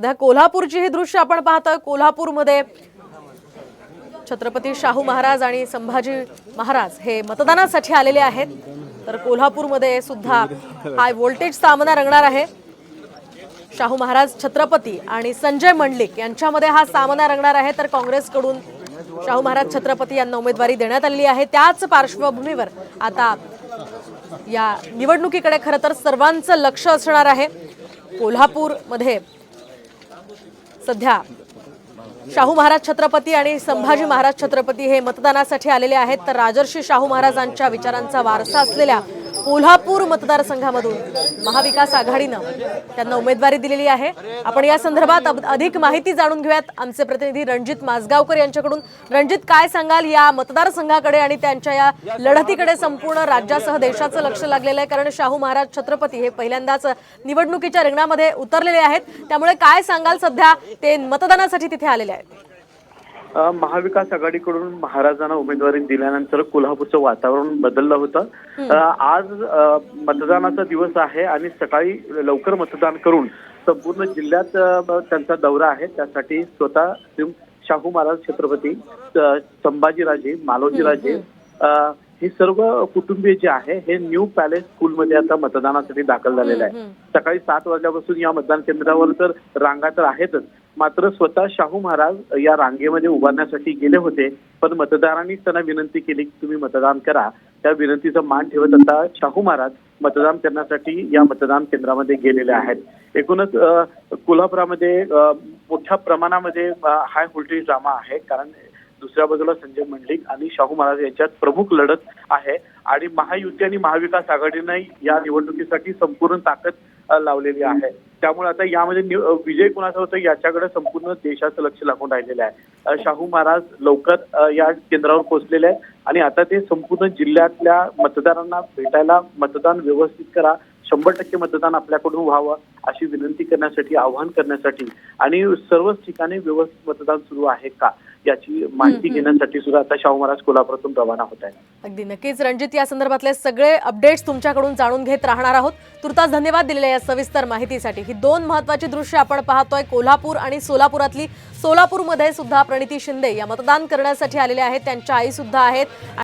सध्या कोल्हापूरची ही दृश्य आपण पाहतोय। कोल्हापूरमध्ये छत्रपती शाहू महाराज आणि संभाजी महाराज हे मतदानासाठी आलेले आहेत। तर कोल्हापूरमध्ये सुद्धा हाय व्होल्टेज सामना रंगणार आहे। शाहू महाराज छत्रपती आणि संजय मंडलिक यांच्यामध्ये हा सामना रंगणार आहे। तर काँग्रेसकडून शाहू महाराज छत्रपती यांना उमेदवारी देण्यात आली आहे। त्याच पार्श्वभूमीवर आता या निवडणुकीकडे खरं तर सर्वांचं लक्ष असणार आहे। कोल्हापूरमध्ये सध्या शाहू महाराज छत्रपती आणि संभाजी महाराज छत्रपती हे मतदानासाठी आलेले आहेत। तर राजर्षी शाहू महाराजांच्या विचारांचा वारसा असलेल्या कोल्हापूर मतदारसंघामधून महाविकास आघाडीनं त्यांना उमेदवारी दिलेली आहे। आपण या संदर्भात अधिक माहिती जाणून घेऊयात आमचे प्रतिनिधी रणजित माजगावकर यांच्याकडून। रणजित, काय सांगाल या मतदारसंघाकडे आणि त्यांच्या या लढतीकडे? संपूर्ण राज्यासह देशाचं लक्ष लागलेलं आहे, कारण शाहू महाराज छत्रपती हे पहिल्यांदाच निवडणुकीच्या रिंगणामध्ये उतरलेले आहेत। त्यामुळे काय सांगाल, सध्या ते मतदानासाठी तिथे आलेले आहेत? महाविकास आघाडीकडून महाराजांना उमेदवारी दिल्यानंतर कोल्हापूरचं वातावरण बदललं होतं। आज मतदानाचा दिवस आहे आणि सकाळी लवकर मतदान करून संपूर्ण जिल्ह्यात त्यांचा दौरा आहे। त्यासाठी स्वतः शाहू महाराज छत्रपती, संभाजीराजे, मालोजीराजे हे सर्व कुटुंबीय जे आहे हे न्यू पॅलेस स्कूलमध्ये आता मतदानासाठी दाखल झालेले आहे। सकाळी 7 वाजल्यापासून या मतदान केंद्रावर तर रांगा तर आहेतच, मात्र स्वतः शाहू महाराज या रांगेमध्ये उभारण्यासाठी गेले होते। पण मतदारांनी त्यांना विनंती केली की तुम्ही मतदान करा। त्या विनंतीचा मान ठेवत आता शाहू महाराज मतदान करण्यासाठी या मतदान केंद्रामध्ये गेलेले आहेत। एकूणच कोल्हापुरामध्ये मोठ्या प्रमाणामध्ये हाय व्होल्टेज ड्रामा आहे, कारण दुसऱ्या बाजूला संजय मंडलिक आणि शाहू महाराज यांच्यात प्रमुख लढत आहे आणि महायुती आणि महाविकास आघाडीने या निवडणुकीसाठी संपूर्ण ताकद लावलेली आहे। त्यामुळे आता यामध्ये विजय कुणाचा होतो याच्याकडे संपूर्ण देशाचं लक्ष लागून राहिलेलं आहे। शाहू महाराज लवकर या केंद्रावर पोहोचलेले आहेत आणि आता ते संपूर्ण जिल्ह्यातल्या मतदारांना भेटायला, मतदान व्यवस्थित करा, 100% मतदान आपल्याकडून व्हावं अशी विनंती करण्यासाठी, आवाहन करण्यासाठी आणि सर्वच ठिकाणी व्यवस्थित मतदान सुरू आहे का याची माहिती घेण्यासाठी सुद्धा आता शाहू महाराज कोल्हापुरातून रवाना होत आहे। अगदी नक्कीच रणजित, या संदर्भातले सगळे अपडेट्स तुमच्याकडून जाणून घेत राहणार आहोत। तुर्तास धन्यवाद दिलेल्या या सविस्तर माहितीसाठी। ही दोन महत्त्वाची दृश्य आपण पाहतोय, कोल्हापूर आणि सोलापुरातली। सोलापूरमध्ये सुद्धा प्रणिती शिंदे या मतदान करण्यासाठी आलेल्या आहेत, त्यांच्या आई सुद्धा आहेत।